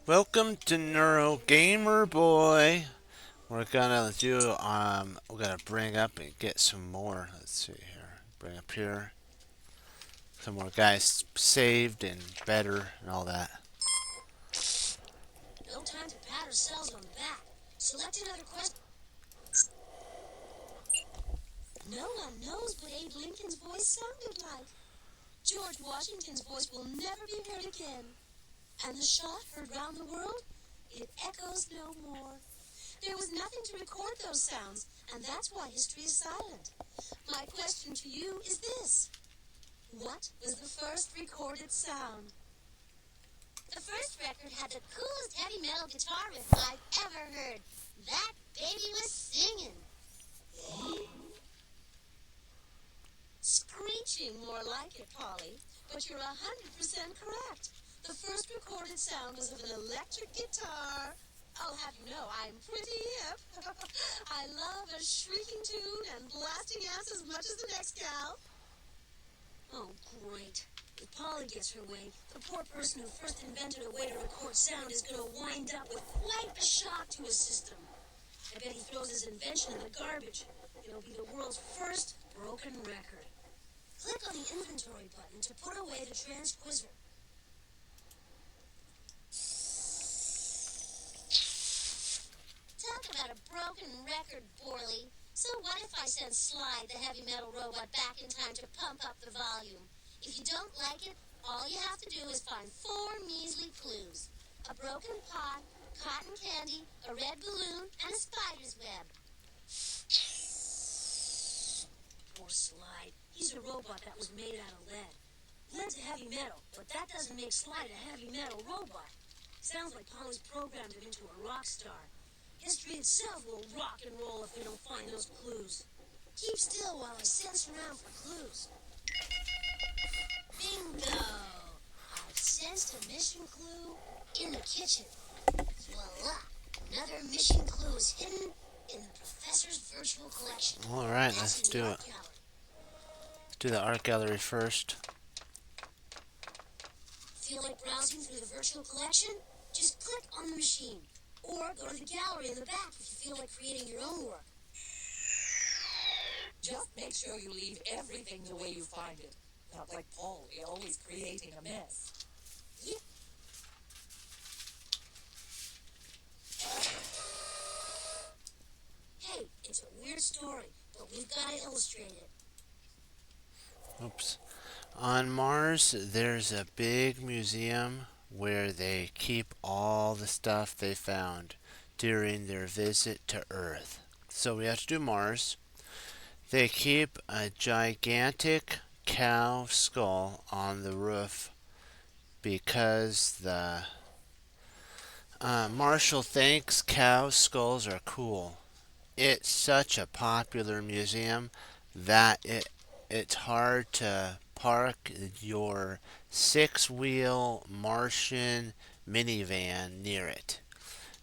Welcome to Neuro Gamer Boy. We're gonna bring up and get some more. Let's see here. Bring up here. Some more guys saved and better and all that. No time to pat ourselves on the back. Select another question. No one knows what Abe Lincoln's voice sounded like. George Washington's voice will never be heard again. And the shot heard round the world, it echoes no more. There was nothing to record those sounds, and that's why history is silent. My question to you is this. What was the first recorded sound? The first record had the coolest heavy metal guitar riff I've ever heard. That baby was singing. Screeching, more like it, Polly. But you're 100% correct. The first recorded sound was of an electric guitar. I'll have you know I'm pretty hip. I love a shrieking tune and blasting ass as much as the next gal. Oh, great. If Polly gets her way, the poor person who first invented a way to record sound is going to wind up with quite a shock to his system. I bet he throws his invention in the garbage. It'll be the world's first broken record. Click on the inventory button to put away the transquisitor. Talk about a broken record, Borley. So what if I send Sly, the heavy metal robot, back in time to pump up the volume? If you don't like it, all you have to do is find 4 measly clues. A broken pot, cotton candy, a red balloon, and a spider's web. Poor Sly. He's a robot that was made out of lead. Lead's a heavy metal, but that doesn't make Sly a heavy metal robot. Sounds like Polly's programmed him into a rock star. History itself will rock and roll if we don't find those clues. Keep still while I sense around for clues. Bingo! I've sensed a mission clue in the kitchen. Voila! Another mission clue is hidden in the professor's virtual collection. All right, That's let's in the do art it. gallery. Let's do the art gallery first. Feel like browsing through the virtual collection? Just click on the machine. Or go to the gallery in the back if you feel like creating your own work. Just make sure you leave everything the way you find it. Not like Paul, always creating a mess. Yep. Hey, it's a weird story, but we've got to illustrate it. Oops. On Mars, there's a big museum where they keep all the stuff they found during their visit to Earth. So we have to do Mars. They keep a gigantic cow skull on the roof because the Marshall thinks cow skulls are cool. It's such a popular museum that it's hard to park your six-wheel Martian minivan near it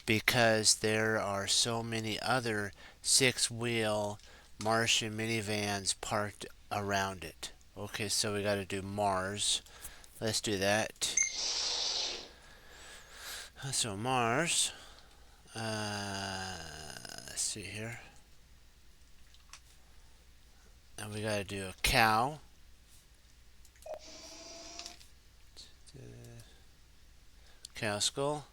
because there are so many other six-wheel Martian minivans parked around it. Okay, so we got to do Mars. Let's do that. So Mars. Let's see here. And we got to do a cow. Cow skull.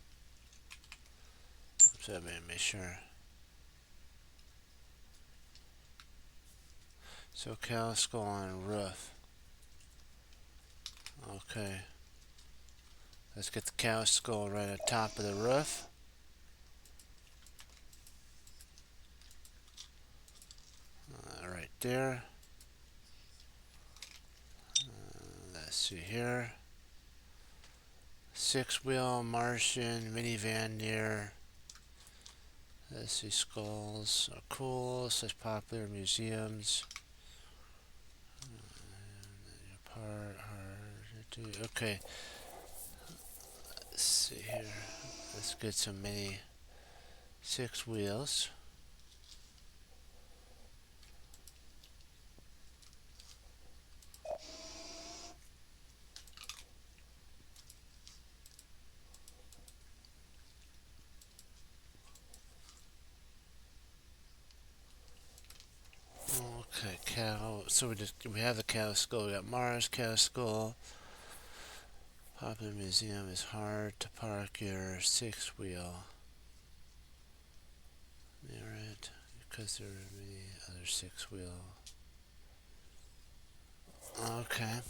So let me make sure. So cow skull on roof. Okay. Let's get the cow skull right on top of the roof. Right there. Let's see here. Six-wheel Martian minivan near. Let's see, skulls are cool. Such popular museums. Part hard to do. Okay. Let's see here. Let's get some mini six wheels. So we have the cow skull. We got Mars cow skull. Popular museum is hard to park your six wheel near it because there are many other six wheel. Okay.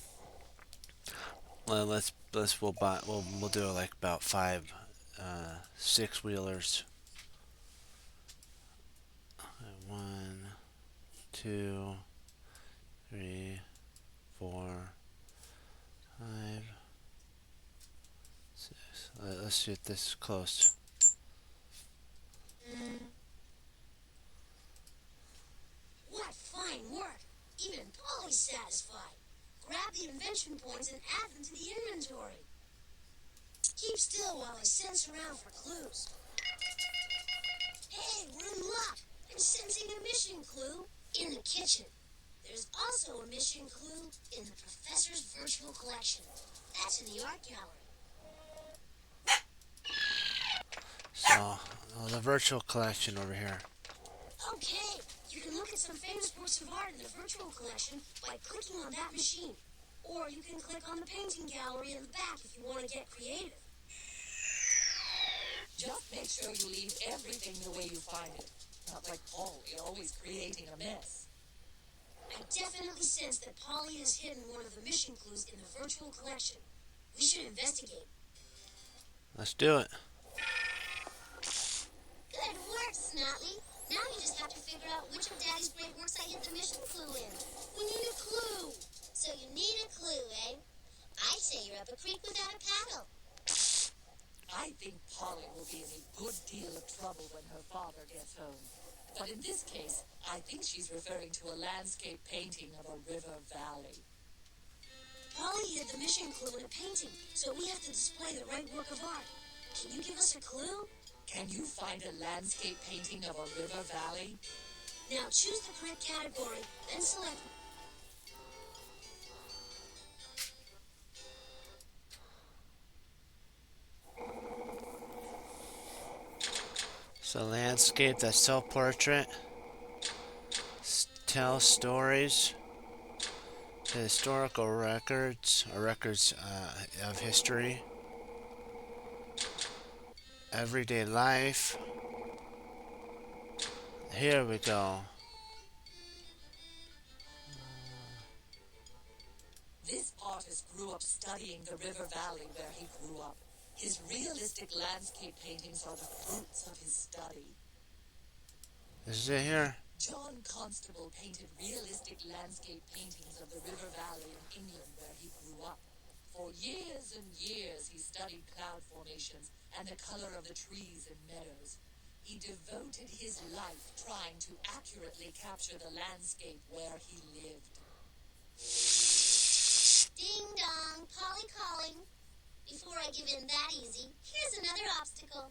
Well, we'll do like about five six wheelers. One, two, three, four, five, six. Let's see if this is close. What fine work! Even Polly's satisfied. Grab the invention points and add them to the inventory. Keep still while I sense around for clues. Hey, we're in luck! I'm sensing a mission clue in the kitchen. There's also a mission clue in the professor's virtual collection. That's in the art gallery. So, the virtual collection over here. Okay, you can look at some famous works of art in the virtual collection by clicking on that machine. Or you can click on the painting gallery in the back if you want to get creative. Just make sure you leave everything the way you find it. Not like Paul, you're always creating a mess. I definitely sense that Polly has hidden one of the mission clues in the virtual collection. We should investigate. Let's do it. Good work, Snotley. Now you just have to figure out which of Daddy's great works I hid the mission clue in. We need a clue. So you need a clue, eh? I say you're up a creek without a paddle. I think Polly will be in a good deal of trouble when her father gets home. But in this case, I think she's referring to a landscape painting of a river valley. Polly hid the mission clue in a painting, so we have to display the right work of art. Can you give us a clue? Can you find a landscape painting of a river valley? Now choose the correct category, then select. So landscape, that's self-portrait. Tell stories. Historical records, or records of history. Everyday life. Here we go. This artist grew up studying the river valley where he grew up. His realistic landscape paintings are the fruits of his study. This is it here. John Constable painted realistic landscape paintings of the river valley in England where he grew up. For years and years he studied cloud formations and the color of the trees and meadows. He devoted his life trying to accurately capture the landscape where he lived. Ding dong, Polly calling. Before I give in that easy, here's another obstacle.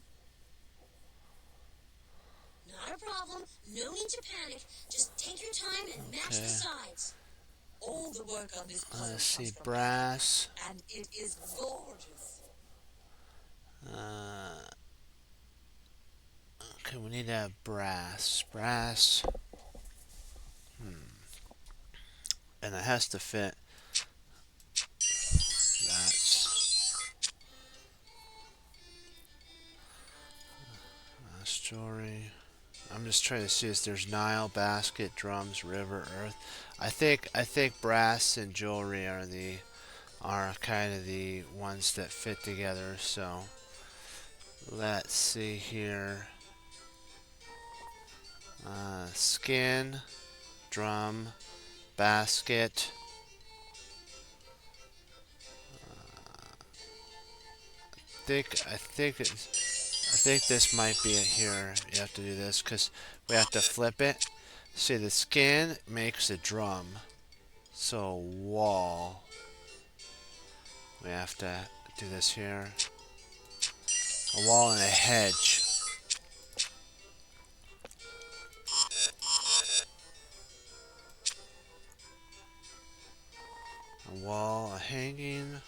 Not a problem. No need to panic. Just take your time and match the sides. All the work on this puzzle Let's see, comes from brass. and it is gorgeous. Okay, we need to have brass. Brass. And it has to fit. That's jewelry. I'm just trying to see if there's Nile, basket, drums, river, earth. I think brass and jewelry are kind of the ones that fit together. So let's see here. Skin, drum, basket. I think this might be it here. You have to do this because we have to flip it. See, the skin makes a drum. So wall. We have to do this here. A wall and a hedge. A wall, a hanging.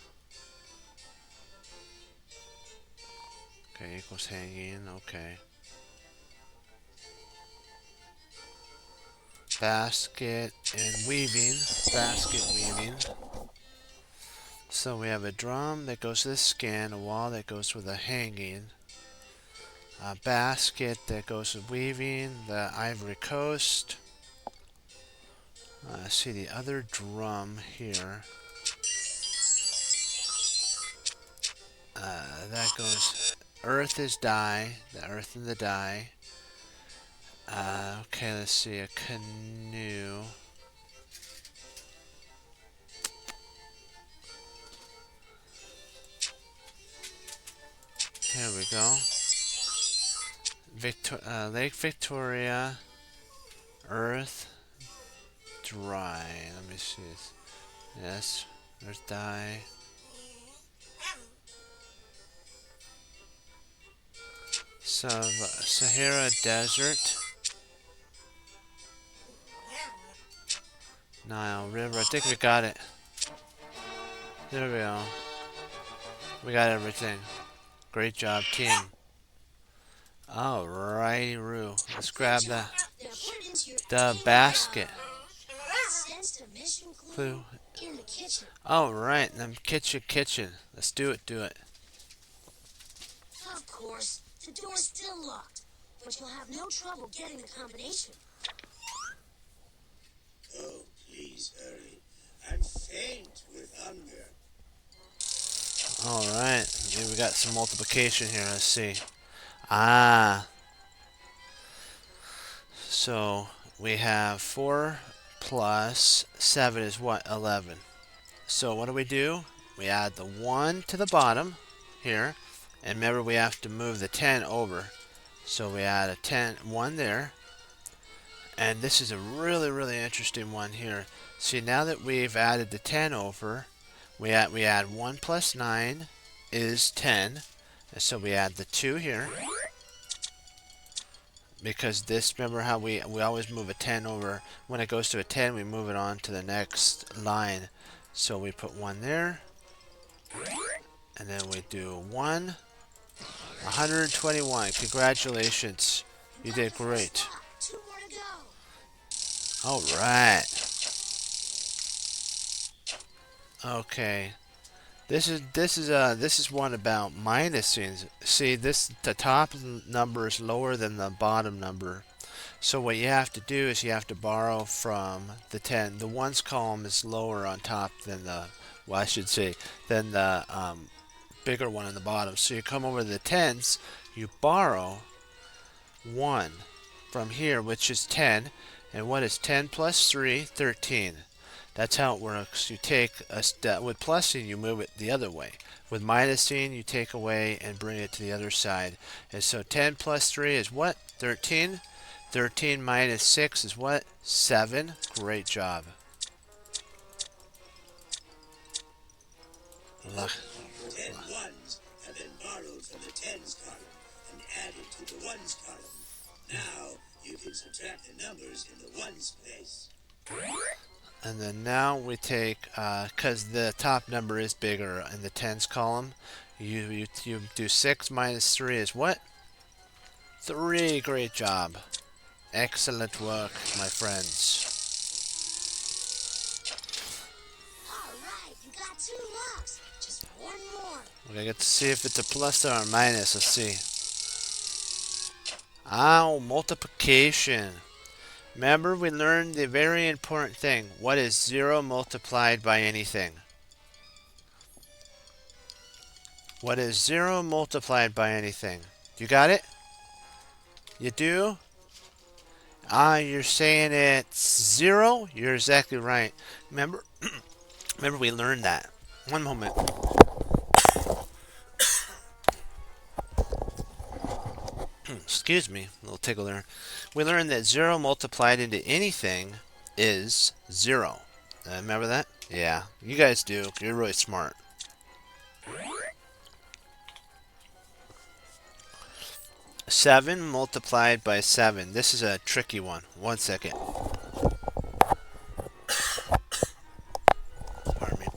Okay, equals hanging. Okay. basket and weaving. Basket weaving. So we have a drum that goes to the skin, a wall that goes with a hanging, a basket that goes with weaving, the Ivory Coast. See the other drum here. That goes. Earth is dye. The earth and the dye. Okay, let's see. A canoe. Here we go. Lake Victoria. Earth. Dry. Let me see. Yes. Earth dye. Sahara Desert. Nile River. I think we got it. There we go. We got everything. Great job, team. Alrighty, Roo. Let's grab Now put it into your the basket. Sense of mission Clue. in the kitchen. Alright, then kitchen. Let's do it. Of course, the door's still locked, but you'll have no trouble getting the combination. Oh, please hurry. I'm faint with hunger. Alright, we got some multiplication here. Let's see. So we have 4 plus 7 is what? 11. So what do? We add the 1 to the bottom here. And remember, we have to move the 10 over. So we add a 1 there. And this is a really interesting one here. See, now that we've added the 10 over, we add 1 plus 9 is 10. And so we add the 2 here. Because this, remember how we always move a 10 over. When it goes to a 10, we move it on to the next line. So we put 1 there. And then we do 1. 121. Congratulations. You did great. 2 more to go. Alright. Okay. This is one about minusing. See, the top number is lower than the bottom number. So what you have to do is you have to borrow from the 10. The ones column is lower on top than than the bigger one on the bottom. So you come over to the tens, you borrow 1 from here, which is 10. And what is 10 plus 3? 13. That's how it works. You take a step with plusing, you move it the other way. With minusing, you take away and bring it to the other side. And so 10 plus 3 is what? 13. 13 minus 6 is what? 7. Great job. 10 ones have been borrowed from the tens column and added to the ones column. Now you can subtract the numbers in the ones place. And then now we take, because the top number is bigger in the tens column, you do 6 minus 3 is what? 3. Great job. Excellent work, my friends. Alright, you got 2 locks. Just 1 more. We're going to get to see if it's a plus or a minus. Let's see. Multiplication. Remember, we learned the very important thing. What is 0 multiplied by anything? What is 0 multiplied by anything? You got it? You do? You're saying it's 0? You're exactly right. Remember, remember we learned that. One moment. Excuse me, a little tickle there. We learned that 0 multiplied into anything is 0. Remember that? Yeah, you guys do. You're really smart. Seven multiplied by 7. This is a tricky one. 1 second. Pardon me.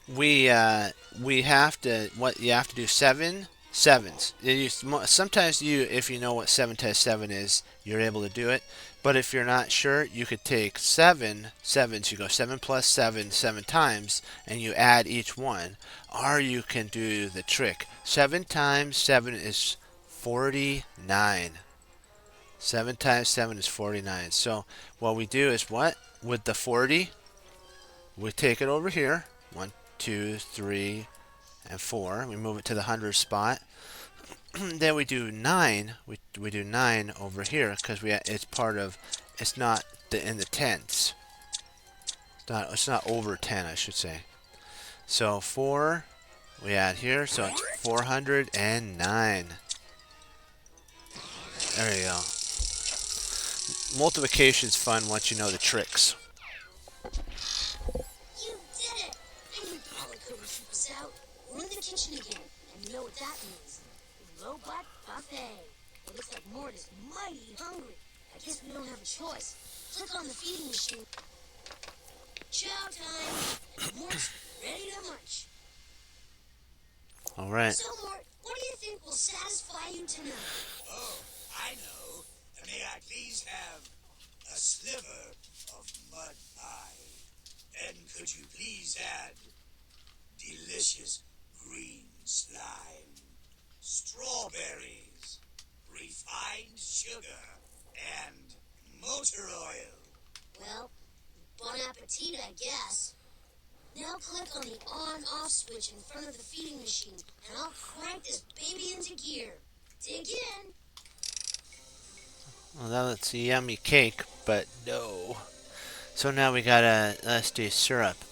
We have to, what you have to do, 7 sevens. Sometimes if you know what 7 times 7 is, you're able to do it. But if you're not sure, you could take seven sevens. You go 7 plus 7 7 times, and you add each one. Or you can do the trick. 7 times 7 is 49. 7 times 7 is 49. So what we do is what? With the 40, we take it over here. 1, 2, 3, and 4. We move it to the 100 spot. Then we do 9. We do 9 over here because it's part of, it's not in the tens. It's not over 10, I should say. So 4 we add here, so it's 409. There you go. Multiplication's fun once you know the tricks. You did it! I knew Polly couldn't keep us out. We're in the kitchen again, and you know what that means. Robot buffet. It looks like Mort is mighty hungry. I guess we don't have a choice. Click on the feeding machine. Chow time! And Mort's ready to munch. All right. So, Mort, what do you think will satisfy you tonight? Oh, I know. May I please have a sliver of mud pie? And could you please add delicious green slime, strawberries, refined sugar, and motor oil? Well, bon appetit, I guess. Now click on the on-off switch in front of the feeding machine, and I'll crank this baby into gear. Dig in. Well, that looks a yummy cake, but no. So now we gotta, let's do syrup.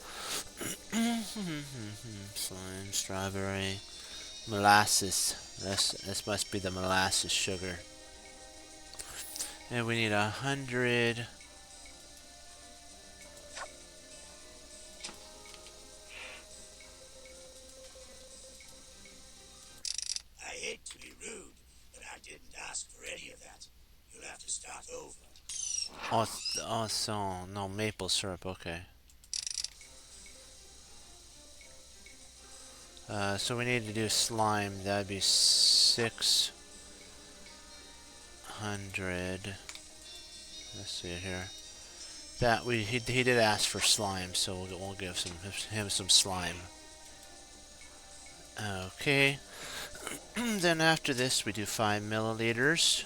Slime, strawberry, molasses. This must be the molasses sugar. And we need 100. I hate to be rude, but I didn't ask for any of that. You'll have to start over. So no maple syrup. Okay. So we need to do slime. That'd be 600. Let's see here. That he did ask for slime, so we'll give him some slime. Okay. Then after this, we do 5 milliliters.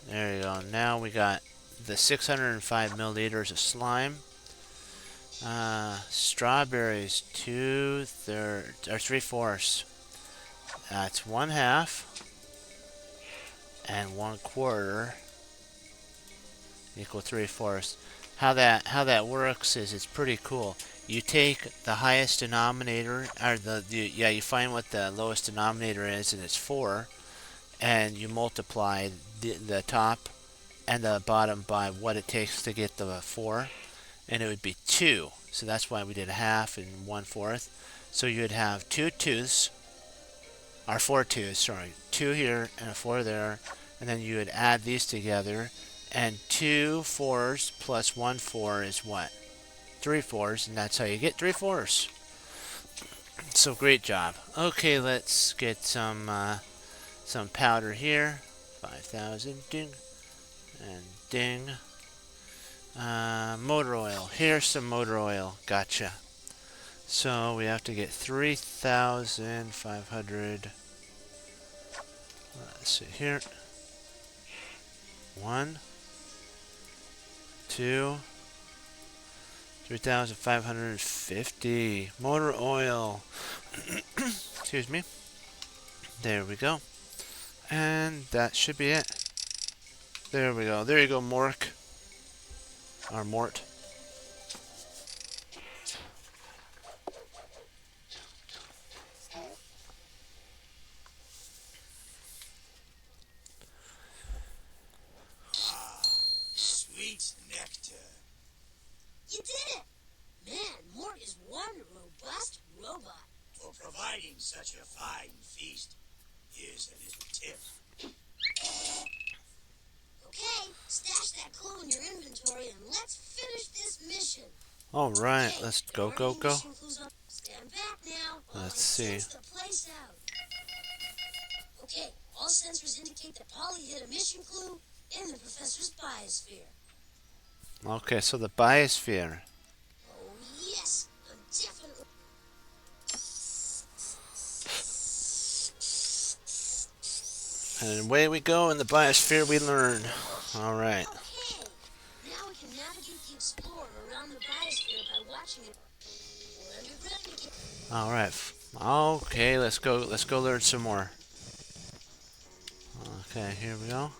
There you go. Now we got the 605 milliliters of slime. Strawberries, 2/3 or 3/4. That's 1/2 and 1/4 equal 3/4. How that works is it's pretty cool. You take the highest denominator, or you find what the lowest denominator is, and it's 4, and you multiply the top and the bottom by what it takes to get the 4, and it would be 2. So that's why we did 1/2 and 1/4. So you'd have 2 tooths, or 4 tooths, sorry, 2 here and a 4 there, and then you would add these together, and 2 4s plus 1 4 is what? 3 4s, and that's how you get 3/4. So great job. Okay, let's get some powder here. 5,000, ding, and ding. Motor oil. Here's some motor oil. Gotcha. So we have to get 3,500. Let's see here. 1, 2, 3,550 motor oil. Excuse me. There we go. And that should be it. There we go. There you go, Mork. Or Mort. Sweet nectar. You did it! Man, Mort is one robust robot. For providing such a fine feast, here's a little tip. Okay, stash that clue in your inventory and let's finish this mission. All right, Okay, let's there go, aren't go, any go. mission clues on- Stand back now while I Let's see. sense the place out. Okay, all sensors indicate that Polly hit a mission clue in the professor's biosphere. Okay, so the biosphere. Oh, yes, I'm definitely... And away we go in the biosphere we learn. Alright. Okay, now we can navigate the Explorer around the biosphere by watching it. We're underground again. Alright. Okay, let's go learn some more. Okay, here we go.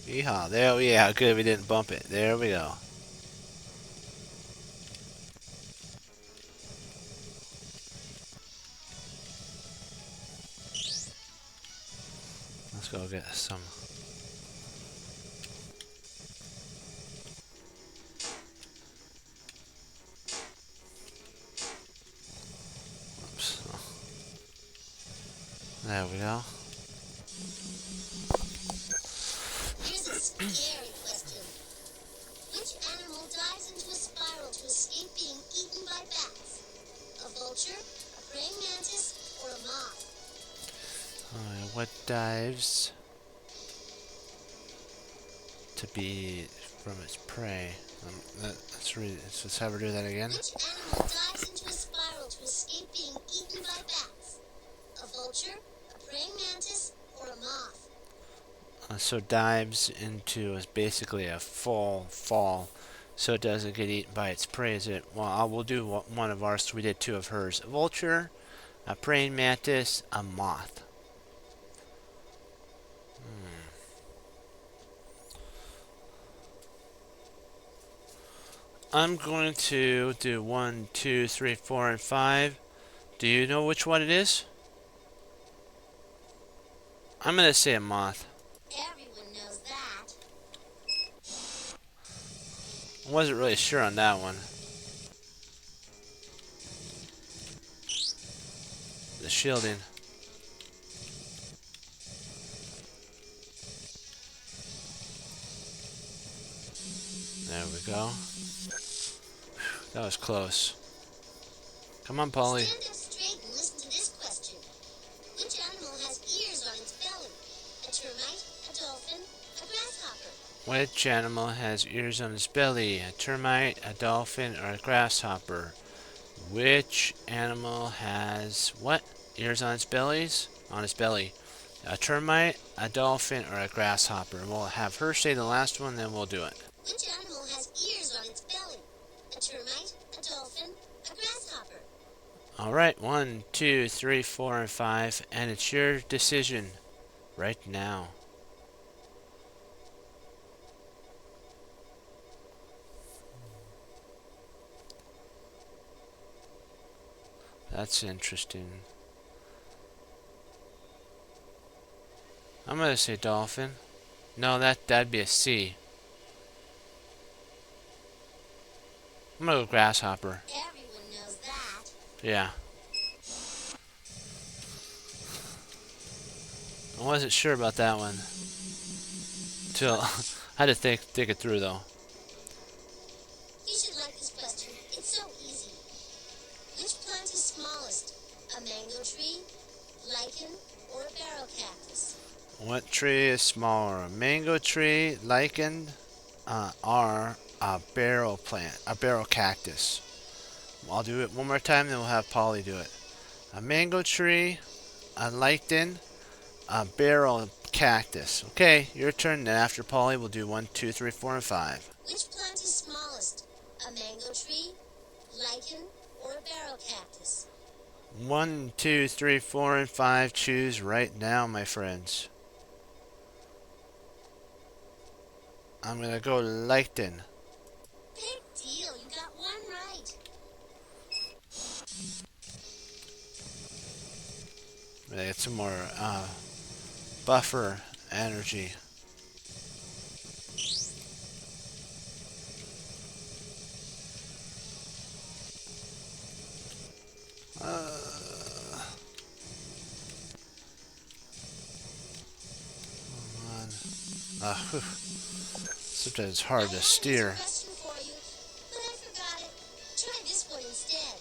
Yeehaw. There we are. Good we didn't bump it. There we go. Let's go get some. Oops. There we go. Here's a scary question. Which animal dives into a spiral to escape being eaten by bats? A vulture, a praying mantis, or a moth? What dives to be from its prey? Let's have her do that again. Which animal dives into a spiral to escape being eaten by bats? A vulture, a praying mantis, or a moth? So dives into is basically a fall, so it doesn't get eaten by its prey. Is it? Well, I will do one of ours. So we did two of hers: a vulture, a praying mantis, a moth. I'm going to do 1, 2, 3, 4, and 5. Do you know which one it is? I'm gonna say a moth. Everyone knows that. I wasn't really sure on that one. The shielding. There we go. That was close. Come on, Polly. Stand up straight and listen to this question. Which animal has ears on its belly? A termite, a dolphin, a grasshopper? Which animal has ears on its belly? A termite, a dolphin, or a grasshopper? Which animal has what? Ears on its bellies? On its belly. A termite, a dolphin, or a grasshopper? We'll have her say the last one, then we'll do it. Which animal has ears on its belly? A termite, a dolphin, a grasshopper? Alright, 1, 2, 3, 4, and 5, and it's your decision right now. That's interesting. I'm gonna say dolphin. No, that'd be a C. I'm gonna go grasshopper. Everyone knows that. Yeah. I wasn't sure about that one. Till I had to think it through though. You should like this question. It's so easy. Which plant is smallest? A mango tree, lichen, or a barrel cactus? What tree is smaller? A mango tree, lichen, or a barrel plant, a barrel cactus? I'll do it one more time, then we'll have Polly do it. A mango tree, a lichen, a barrel cactus. Okay, your turn. Then after Polly, we'll do 1, 2, 3, 4, and 5. Which plant is smallest? A mango tree, lichen, or a barrel cactus? 1, 2, 3, 4, and 5. Choose right now, my friends. I'm gonna go lichen. Big deal, you got one right. Gonna get some more buffer energy. Come on. Sometimes it's hard to steer. Question for you, but I forgot it. instead.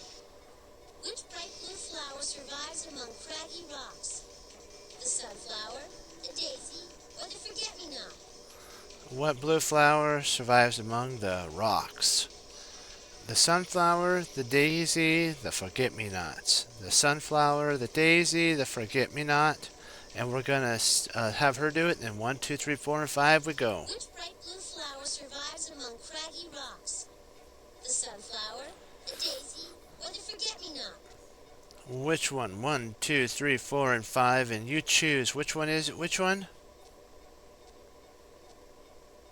Which bright blue flower survives among craggy rocks? The sunflower, the daisy, or the forget-me-not? What blue flower survives among the rocks? The sunflower, the daisy, the forget-me-nots. The sunflower, the daisy, the forget-me-not. And we're gonna have her do it. And 1, 2, 3, 4, and 5 we go. Which bright blue flower survives among craggy rocks? The sunflower, the daisy, or the forget-me-not? Which one? 1, 2, 3, 4, and 5, and you choose. Which one is it? Which one?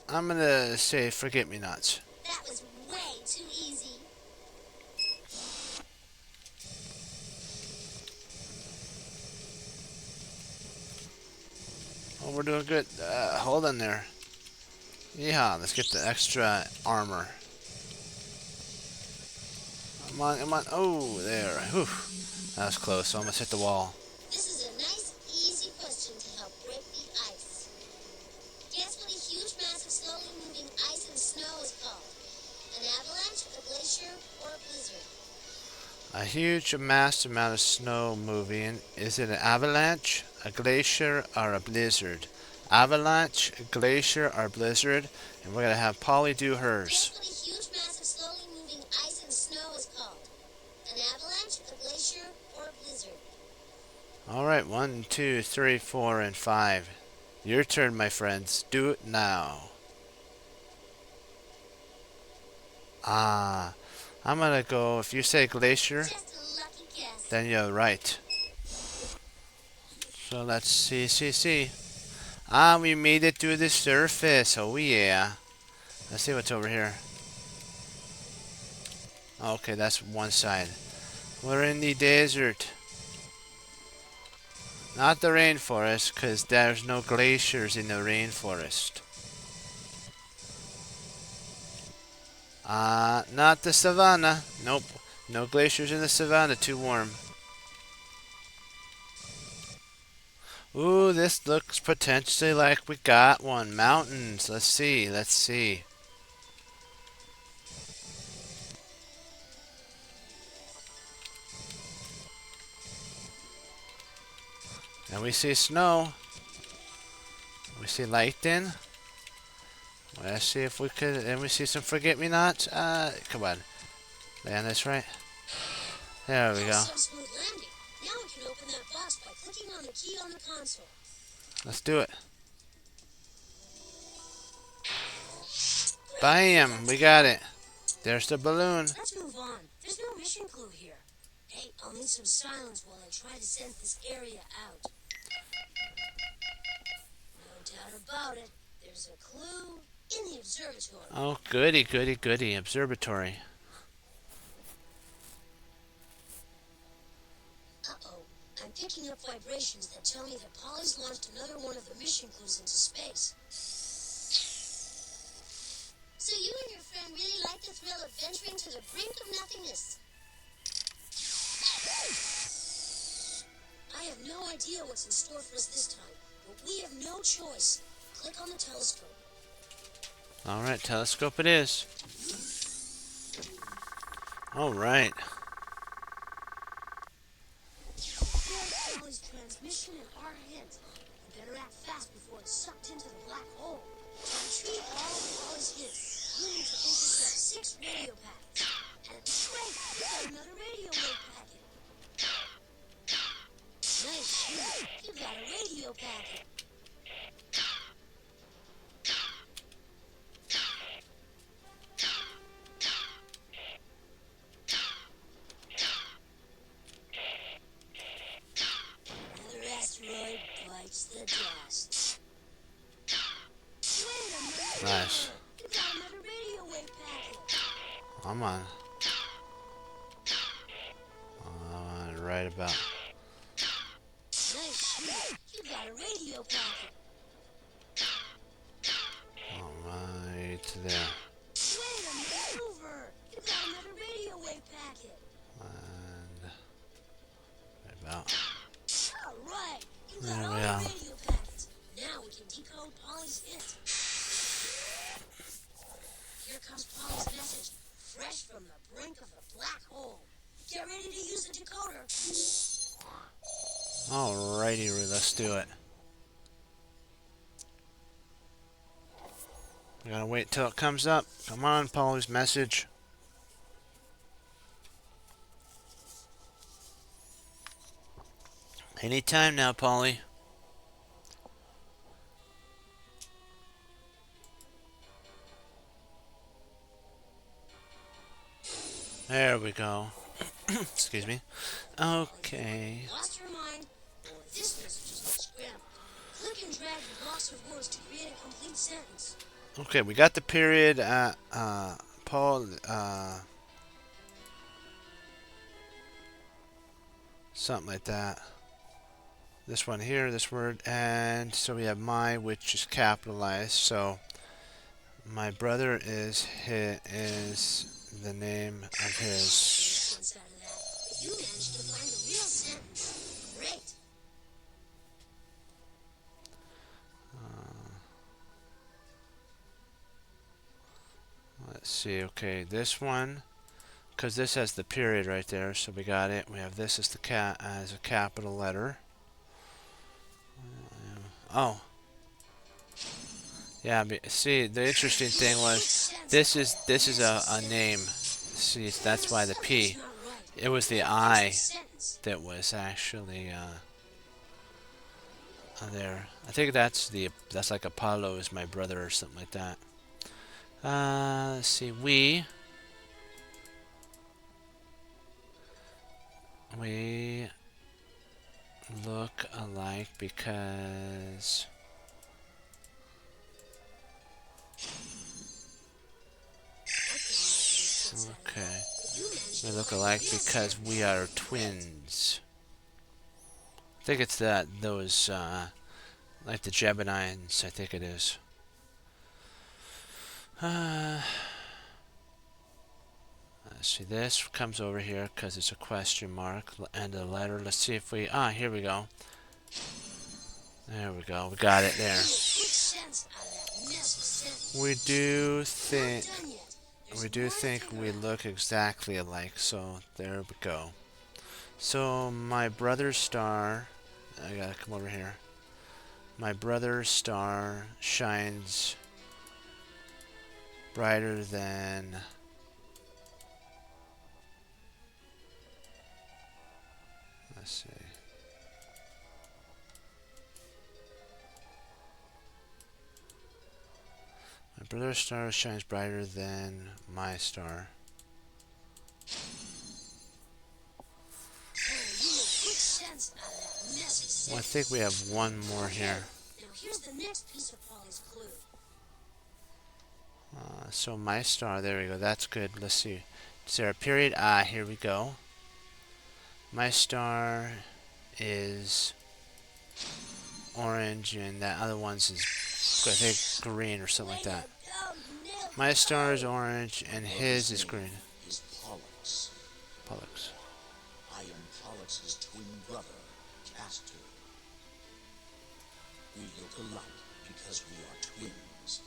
I'm gonna say forget-me-nots. That was way too easy. Oh, we're doing good. Hold on there. Yeah, let's get the extra armor. Come on, come on. Oh, there. Whew. That was close. Almost hit the wall. This is a nice, easy question to help break the ice. Guess what a huge mass of slowly moving ice and snow is called? An avalanche, a glacier, or a blizzard? A huge mass amount of snow moving. Is it an avalanche, a glacier, or a blizzard? Avalanche, glacier, or blizzard? And we're gonna have Polly do hers. Guess what a huge mass of slowly moving ice and snow is called? An avalanche, a glacier, or a blizzard? All right, 1, 2, 3, 4, and 5. Your turn, my friends. Do it now. I'm gonna go. If you say glacier, Just a lucky guess. then you're right. So let's see. We made it to the surface. Oh yeah. Let's see what's over here. Okay, that's one side. We're in the desert. Not the rainforest, because there's no glaciers in the rainforest. Not the savannah. Nope. No glaciers in the savannah. Too warm. Ooh, this looks potentially like we got one. Mountains. Let's see. And we see snow. We see lightning. Let's see if we could. And we see some forget-me-nots. Come on. Land this right. There we go. That's some smooth landing. Now we can open that box by clicking on the key on the console. Let's do it. Bam! We got it. There's the balloon. Let's move on. There's no mission clue here. Hey, I'll need some silence while I try to sense this area out. No doubt about it. There's a clue in the observatory. Oh, goody. Observatory. Uh-oh. I'm picking up vibrations that tell me that Polly's launched another one of the mission clues into space. So you and your friend really like the thrill of venturing to the brink of nothingness. I have no idea what's in store for us this time, but we have no choice. Click on the telescope. All right, telescope it is. All right. There's Polly's transmission and our hint. We better act fast before it's sucked into the black hole. To retrieve all of Polly's hints, we need to intercept 6 radio packets. And great, we got another radio wave packet. Nice shoot, you got a radio packet. Another asteroid bites the dust. Wait a minute. Nice. You got another radio wave packet. Come on. Right about. Nice shoot. You got a radio packet. All right there. Wait a minute. Over. You got another radio wave packet. And right about. All right. You got There all we the are. radio packets. Now we can decode Polly's hint. Here comes Polly's message, fresh from the the brink of the black hole. Get ready to use the decoder. Alrighty, let's do it. We gotta wait till it comes up. Come on, Polly's message. Anytime now, Polly. There we go. Excuse me. Okay. Lost your mind? Well, this message is all scrambled. Click and drag the blocks of words to create a complete sentence. Okay, we got the period. Paul. Something like that. This one here, this word, and so we have my, which is capitalized. So my brother is the name of his. Once out of that, you managed to find a real sentence. Great. Let's see. Okay, this one, because this has the period right there, so we got it. We have this as as a capital letter. Oh. Yeah, but see, the interesting thing was this is a name. See, that's why the P. It was the I that was actually there. I think that's like Apollo is my brother or something like that. Let's see. We look alike because. Okay. We look alike because we are twins. I think it's those like the Geminians, I think it is. Let's see, this comes over here because it's a question mark and a letter. Let's see if we here we go. There we go. We got it there. We do think we look exactly alike, so there we go. So my brother's star, I gotta come over here. My brother's star shines brighter than let's see. My brother's star shines brighter than my star. Well, I think we have one more here. Now here's the next piece of Polly's clue. So my star, there we go. That's good. Let's see. Is there a period? Here we go. My star is orange, and that other one's is, I think, green or something like that. My star is orange, and his is green. Is Pollux. Pollux. I am Pollux's twin brother, Castor. We look alike because we are twins.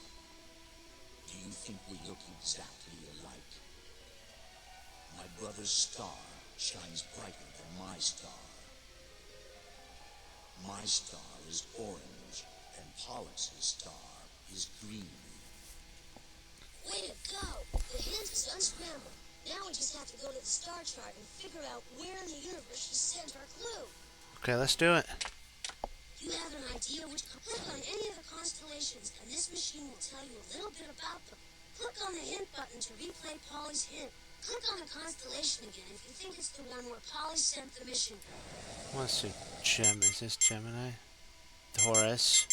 Do you think we look exactly alike? My brother's star shines brighter than my star. My star is orange, and Pollux's star is green. Way to go! The hint is unscrambled. Now we just have to go to the star chart and figure out where in the universe she sent our clue. Okay, let's do it. You have an idea which... Click on any of the constellations, and this machine will tell you a little bit about them. Click on the hint button to replay Polly's hint. Click on the constellation again if you think it's the one where Polly sent the mission. Let's see. Is this Gemini? Taurus.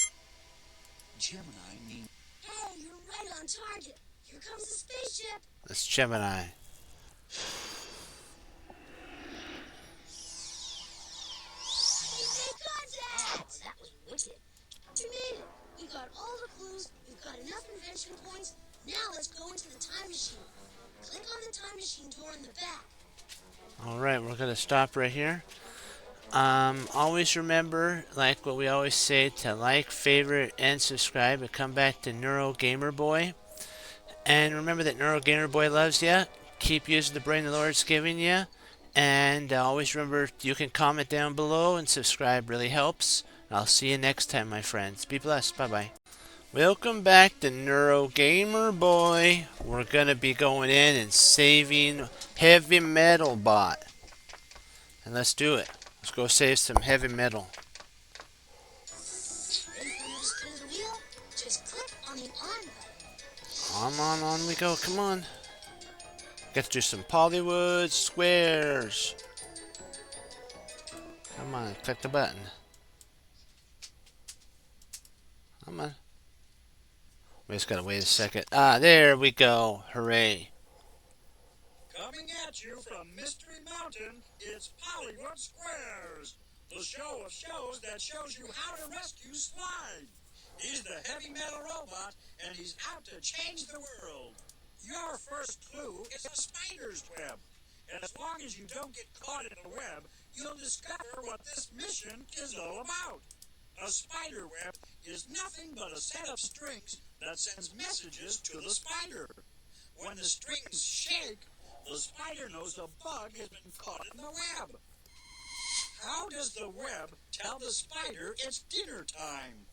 Gemini means... Hey, you're right on target. Here comes the spaceship. That's Gemini. You made contact! That was wicked. You made it. We got all the clues. We've got enough invention points. Now let's go into the time machine. Click on the time machine door in the back. Alright, we're gonna stop right here. Always remember, like what we always say, to like, favorite, and subscribe, and come back to Neuro Gamer Boy. And remember that Neuro Gamer Boy loves ya. keep using the brain the Lord's giving you. And always remember, you can comment down below and subscribe, really helps. I'll see you next time, my friends. Be blessed. Bye bye. Welcome back to Neuro Gamer Boy. We're gonna be going in and saving Heavy Metal Bot. And let's do it. Let's go save some heavy metal. Ready for another spin of the wheel? Just click on the on button. On we go. Come on. Got to do some Pollywood squares. Come on, click the button. Come on. We just gotta wait a second. Ah, there we go. Hooray. Coming at you from Mystery Mountain, it's Hollywood Squares, the show of shows that shows you how to rescue Sly. He's the heavy metal robot, and he's out to change the world. Your first clue is a spider's web, and as long as you don't get caught in a web, you'll discover what this mission is all about. A spider web is nothing but a set of strings that sends messages to the spider. When the strings shake, the spider knows a bug has been caught in the web. How does the web tell the spider it's dinner time?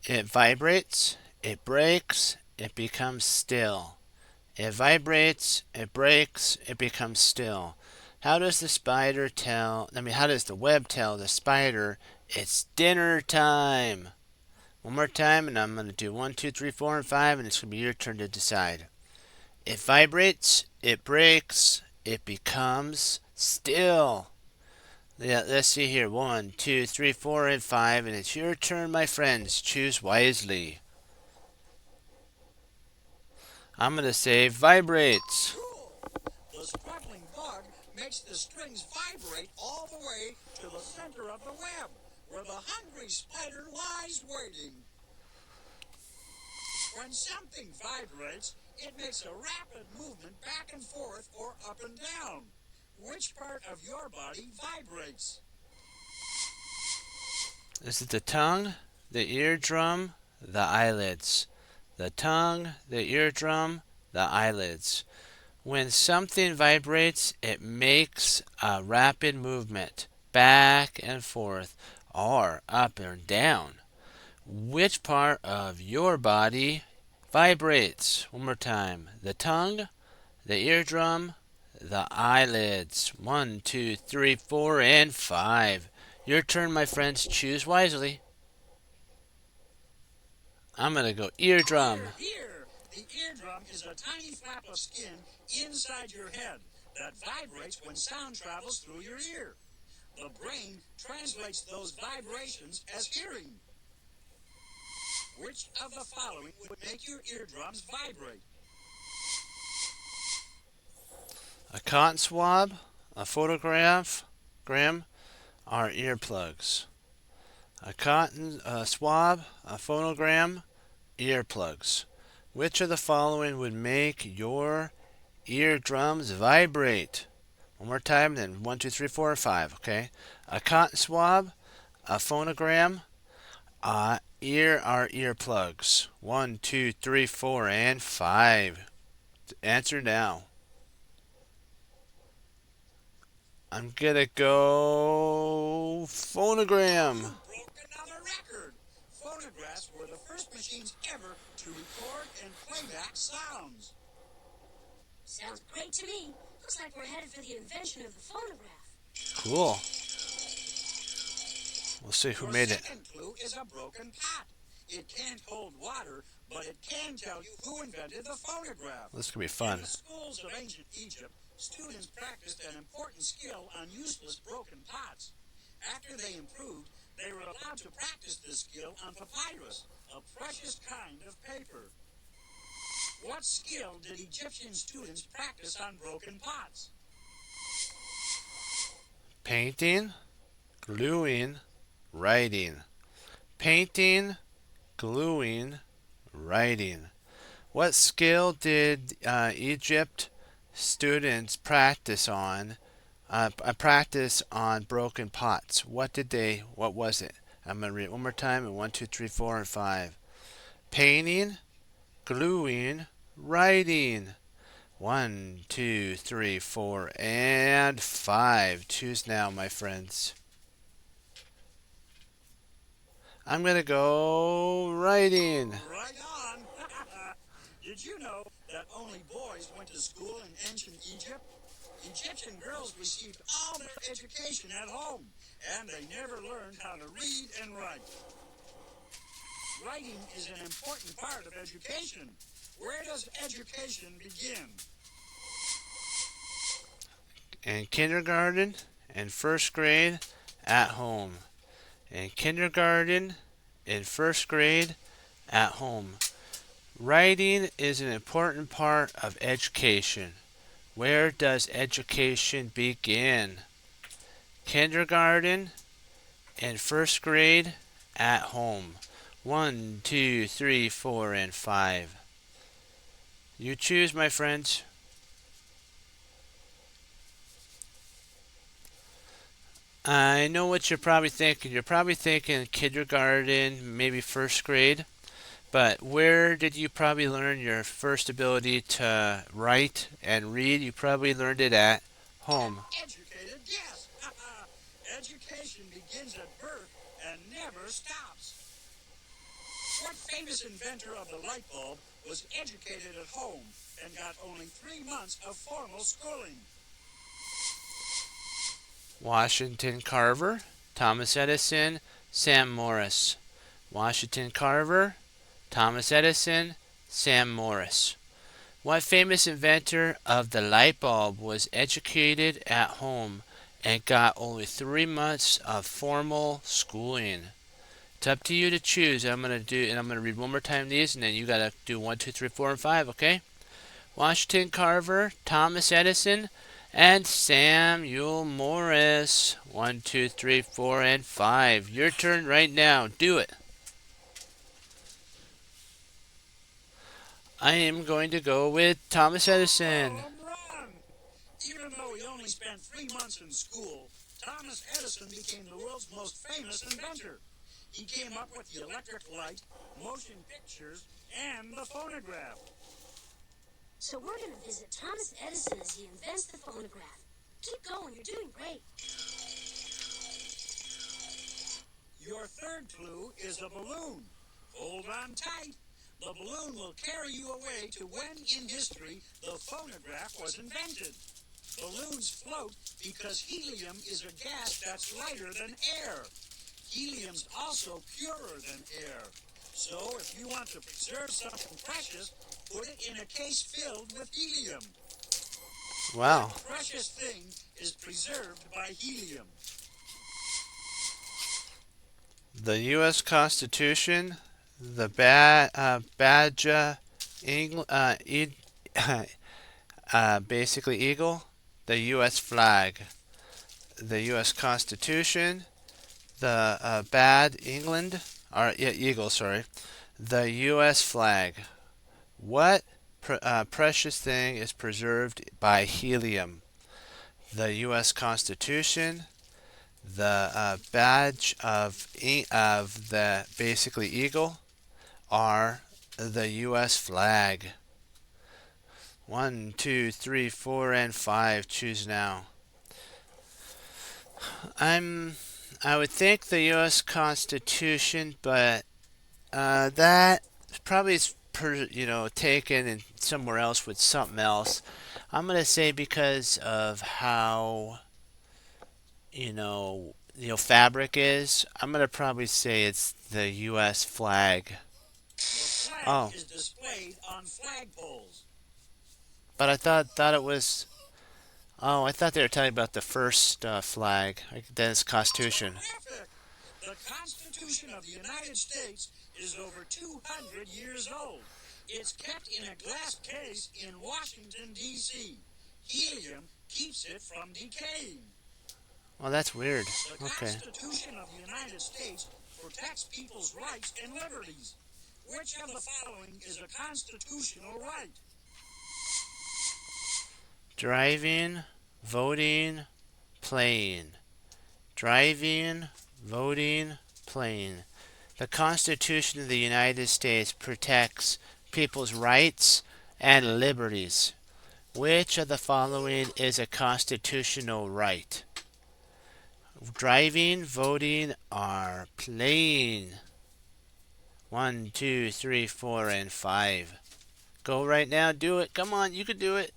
It vibrates, it breaks, it becomes still. It vibrates, it breaks, it becomes still. How does the how does the web tell the spider it's dinner time? One more time, and I'm going to do 1, 2, 3, 4, and 5, and it's going to be your turn to decide. It vibrates, it breaks, it becomes still. Yeah, let's see here. 1, 2, 3, 4, and 5, and it's your turn, my friends. Choose wisely. I'm going to say vibrates. Cool! The struggling bug makes the strings vibrate all the way to the center of the web, where the hungry spider lies waiting. When something vibrates, it makes a rapid movement back and forth or up and down. Which part of your body vibrates? Is it the tongue, the eardrum, the eyelids? The tongue, the eardrum, the eyelids. When something vibrates, it makes a rapid movement back and forth or up and down. Which part of your body vibrates? One more time. The tongue, the eardrum, the eyelids. 1, 2, 3, 4, and 5. Your turn, my friends. Choose wisely. I'm going to go eardrum. Here! The eardrum is a tiny flap of skin inside your head that vibrates when sound travels through your ear. The brain translates those vibrations as hearing. Which of the following would make your eardrums vibrate? A cotton swab, a photograph, are earplugs. A cotton swab, a phonogram, earplugs. Which of the following would make your eardrums vibrate? One more time, then 1, 2, 3, 4, 5. Okay. A cotton swab, a phonogram, are earplugs. 1, 2, 3, 4, and 5. Answer now. I'm gonna go phonogram. You broke another record. Phonographs were the first machines ever to record and playback sounds. Sounds great to me. Looks like we're headed for the invention of the phonograph. Cool. We'll see who Your made it. second clue is a broken pot. It can't hold water, but it can tell you who invented the phonograph. This could be fun. In the schools of ancient Egypt, students practiced an important skill on useless broken pots. After they improved, they were allowed to practice this skill on papyrus, a precious kind of paper. What skill did Egyptian students practice on broken pots? Painting, gluing, writing. Painting, gluing, writing. What skill did Egypt students practice on? Practice on broken pots. What was it? I'm going to read it one more time in 1, 2, 3, 4, and 5. Painting, gluing, Writing. One, two, three, four, and five. Choose now, my friends. I'm going to go writing. Right on. Did you know that only boys went to school in ancient Egypt? Egyptian girls received all their education at home, and they never learned how to read and write. Writing is an important part of education. Where does education begin? In kindergarten and first grade at home. In kindergarten and first grade at home. Writing is an important part of education. Where does education begin? Kindergarten and first grade at home. One, two, three, four, and five. You choose, my friends. I know what you're probably thinking. You're probably thinking kindergarten, maybe first grade. But where did you probably learn your first ability to write and read? You probably learned it at home. Educated guess. Education begins at birth and never stops. What famous inventor of the light bulb was educated at home and got only 3 months of formal schooling? Washington Carver, Thomas Edison, Sam Morris. Washington Carver, Thomas Edison, Sam Morris. What famous inventor of the light bulb was educated at home and got only 3 months of formal schooling? It's up to you to choose. I'm gonna read one more time these, and then you gotta do one, two, three, four, and five. Okay? Washington Carver, Thomas Edison, and Samuel Morris. One, two, three, four, and five. Your turn right now. Do it. I am going to go with Thomas Edison. Home run! Even though he only spent 3 months in school, Thomas Edison became the world's most famous inventor. He came up with the electric light, motion pictures, and the phonograph. So we're going to visit Thomas Edison as he invents the phonograph. Keep going, you're doing great. Your third clue is a balloon. Hold on tight. The balloon will carry you away to when in history the phonograph was invented. Balloons float because helium is a gas that's lighter than air. Helium's also purer than air. So if you want to preserve something precious, put it in a case filled with helium. Wow. The precious thing is preserved by helium. The U.S. Constitution, the badge, basically eagle, the U.S. flag, the U.S. Constitution, the bad England, or yeah, eagle, sorry, the U.S. flag. What precious thing is preserved by helium? The U.S. Constitution, the badge of the basically eagle, are the U.S. flag. One, two, three, four, and five. Choose now. I would think the U.S. Constitution, but that probably is taken and somewhere else with something else. I'm gonna say because of how fabric is. I'm gonna probably say it's the U.S. flag. The flag Oh, is displayed on flagpoles. but I thought it was. Oh, I thought they were talking about the first flag. Then it's Constitution. Terrific! The Constitution of the United States is over 200 years old. It's kept in a glass case in Washington, D.C. Helium keeps it from decaying. Well, that's weird. The Okay. Constitution of the United States protects people's rights and liberties. Which of the following is a constitutional right? Driving, voting, playing. Driving, voting, playing. The Constitution of the United States protects people's rights and liberties. Which of the following is a constitutional right? Driving, voting, or playing? 1, 2, 3, 4, and 5. Go right now. Do it. Come on, you can do it.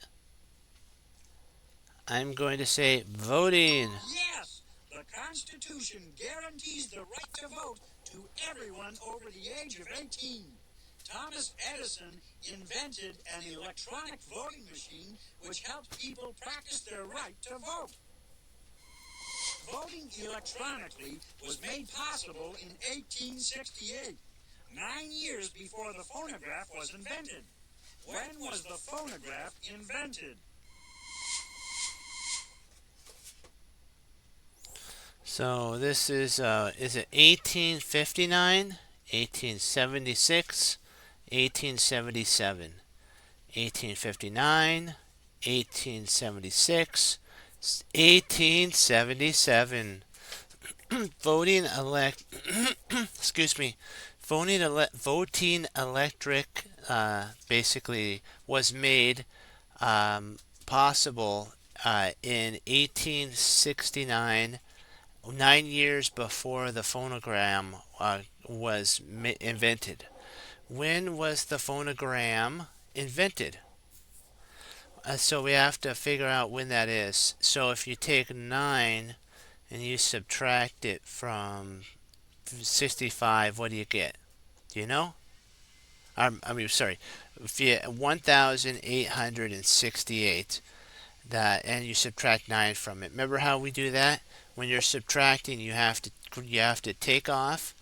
I'm going to say voting. Yes, the Constitution guarantees the right to vote to everyone over the age of 18. Thomas Edison invented an electronic voting machine which helped people practice their right to vote. Voting electronically was made possible in 1868, 9 years before the phonograph was invented. When was the phonograph invented? So this is it 1859, 1876, 1877? 1859, 1876, 1877. Voting elect excuse me. Voting electric basically was made possible in 1869, 9 years before the phonogram was invented. When was the phonogram invented? So we have to figure out when that is. So if you take 9 and you subtract it from 65, what do you get? Do you know? Sorry. If you 1,868, that, and you subtract 9 from it. Remember how we do that? When you're subtracting, you have to take off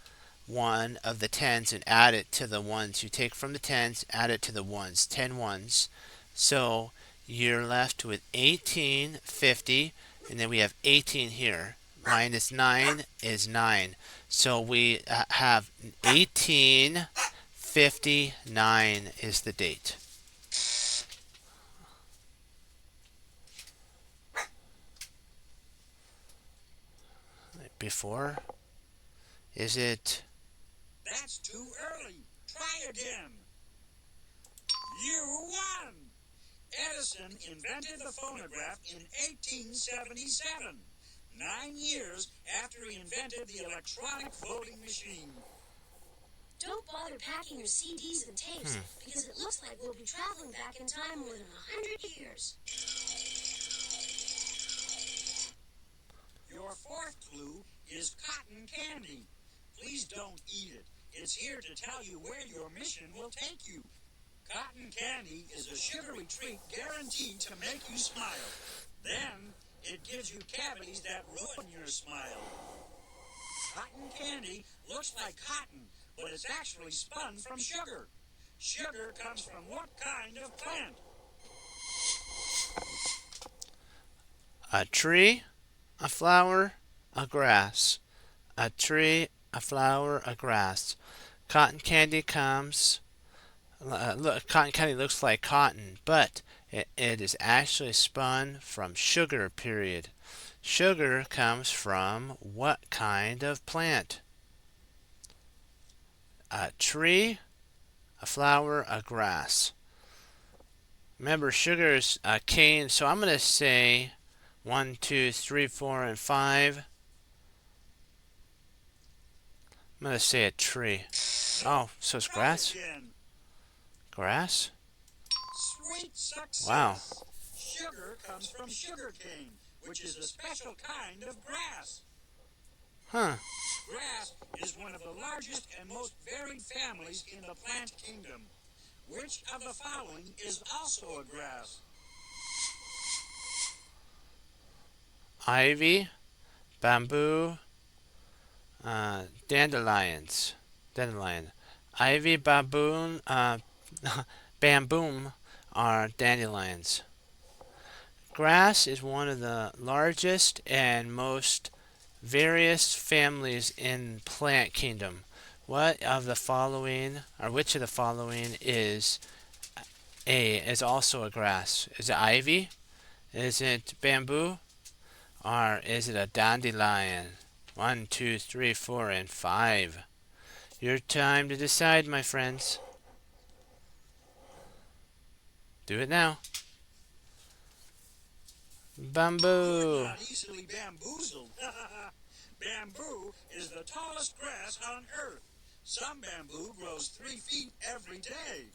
one of the tens and add it to the ones. You take from the tens, add it to the ones. 10 ones. So you're left with 1850, and then we have 18 here. Minus 9 is 9. So we have 1859 is the date. Before? Is it? That's too early. Try again. You won! Edison invented the phonograph in 1877, 9 years after he invented the electronic voting machine. Don't bother packing your CDs and tapes, because it looks like we'll be traveling back in time more than 100 years. Your fourth clue is cotton candy. Please don't eat it. It's here to tell you where your mission will take you. Cotton candy is a sugary treat guaranteed to make you smile. Then, it gives you cavities that ruin your smile. Cotton candy looks like cotton, but it's actually spun from sugar. Sugar comes from what kind of plant? A tree, a flower, a grass. A tree, a flower, a grass. Cotton candy comes. Cotton candy looks like cotton, but it is actually spun from sugar, period. Sugar comes from what kind of plant? A tree, a flower, a grass. Remember, sugar is cane, so I'm going to say 1, 2, 3, 4, and 5. I'm going to say a tree. Oh, so it's grass? Grass? Sweet success. Wow. Sugar comes from sugar cane, which is a special kind of grass. Huh. Grass is one of the largest and most varied families in the plant kingdom. Which of the following is also a grass? Ivy, bamboo, dandelions. Dandelion. Ivy, baboon, bamboom are dandelions. Grass is one of the largest and most various families in plant kingdom. What of the following, or which of the following is also a grass? Is it ivy? Is it bamboo? Or is it a dandelion? 1, 2, 3, 4, and 5. Your time to decide, my friends. Do it now. You're Bamboo. not easily bamboozled. Bamboo is the tallest grass on Earth. Some bamboo grows 3 feet every day.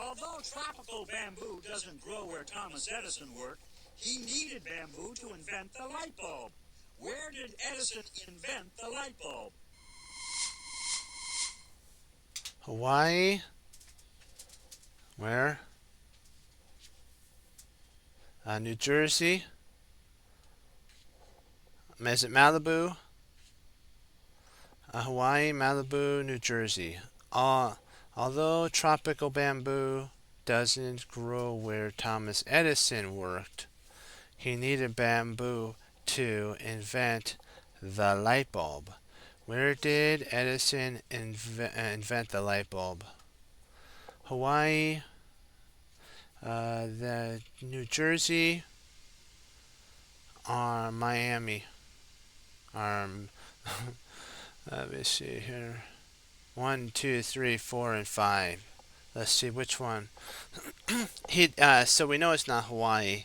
Although tropical bamboo doesn't grow where Thomas Edison worked, he needed bamboo to invent the light bulb. Where did Edison invent the light bulb? Hawaii. Where? New Jersey. Is it Malibu? Hawaii, Malibu, New Jersey. Although tropical bamboo doesn't grow where Thomas Edison worked, he needed bamboo to invent the light bulb. Where did Edison invent the light bulb? Hawaii, the New Jersey, or Miami. Um, Let me see here. 1, 2, 3, 4, and 5. Let's see which one. So we know it's not Hawaii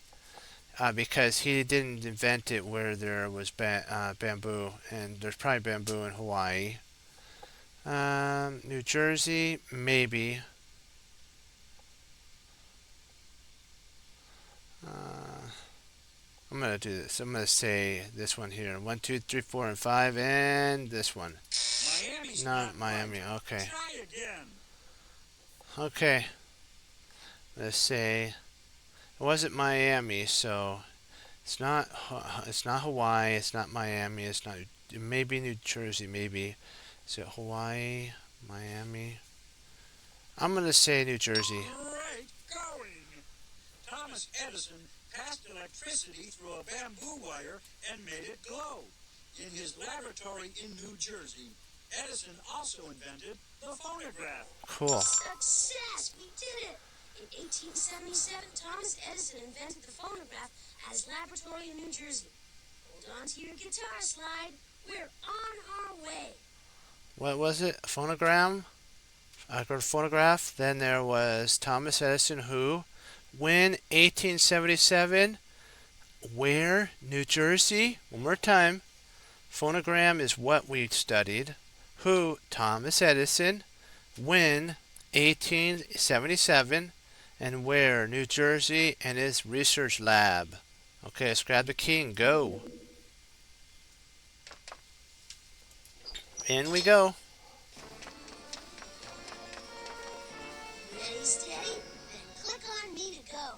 because he didn't invent it where there was bamboo, and there's probably bamboo in Hawaii. New Jersey, maybe. I'm gonna do this. I'm gonna say this one here. 1, 2, 3, 4, and 5, and this one. Miami's Not not Miami. right. Okay. Try again. Okay. Let's say it wasn't Miami, so it's not. It's not Hawaii. It's not Miami. It's not. Maybe New Jersey. Maybe. Is it Hawaii? Miami? I'm gonna say New Jersey. Great going. Thomas Edison passed electricity through a bamboo wire and made it glow. In his laboratory in New Jersey, Edison also invented the phonograph. Cool. Success! We did it! In 1877, Thomas Edison invented the phonograph at his laboratory in New Jersey. Hold on to your guitar, Slide. We're on our way. What was it? Phonogram? I got a phonograph. Then there was Thomas Edison, who, when 1877, where? New Jersey. One more time. Phonogram is what we studied. Who? Thomas Edison. When? 1877. And where? New Jersey and his research lab. Okay, let's grab the key and go. In we go. Ready, steady, and click on me to go.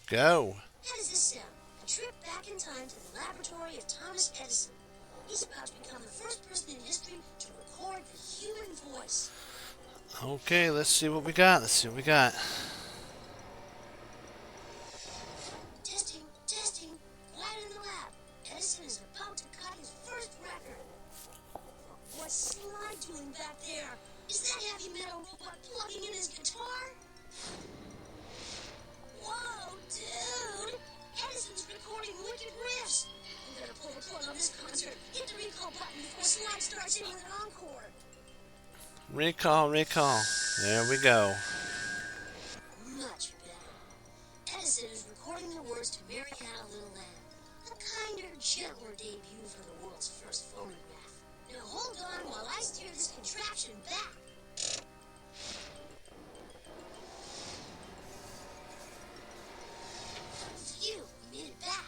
Go. How does this sound? A trip back in time to the laboratory of Thomas Edison. He's about to become the first person in history to record the human voice. Okay, let's see what we got. Let's see what we got. Testing, testing. Quiet in the lab. Edison is about to cut his first record. What's Sly doing back there? Is that Heavy Metal Robot plugging in his guitar? Whoa, dude! Edison's recording wicked riffs. We better pull the plug on this concert. Hit the recall button before Sly starts in with an encore. Recall, recall. There we go. Much better. Edison is recording the words to Mary Had a Little Lamb. A kinder, gentler debut for the world's first phonograph. Now hold on while I steer this contraption back. Phew, we made it back.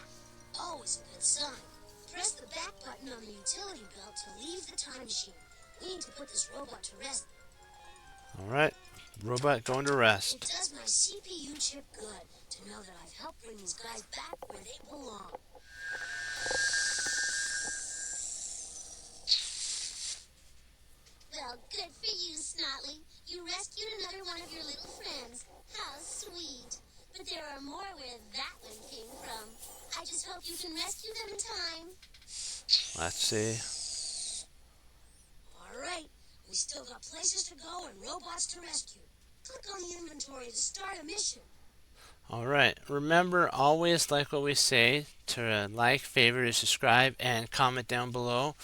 Always a good sign. Press the back button on the utility belt to leave the time machine. We need to put this robot to rest. Alright. Robot going to It rest. does my CPU chip good to know that I've helped bring these guys back where they belong. Well, good for you, Snotley. You rescued another one of your little friends. How sweet. But there are more where that one came from. I just hope you can rescue them in time. Let's see. All right. We still got places to go and robots to rescue. Click on the inventory to start a mission. Alright. Remember, always like what we say, to like, favorite, subscribe, and comment down below.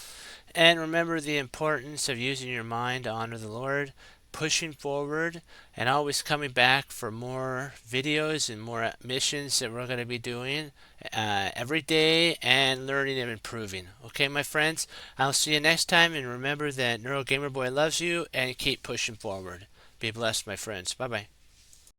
And remember the importance of using your mind to honor the Lord. pushing forward and always coming back for more videos and more missions that we're going to be doing every day and learning and improving. Okay, my friends, I'll see you next time, and remember that NeuroGamerBoy loves you and keep pushing forward. Be blessed, my friends. Bye bye.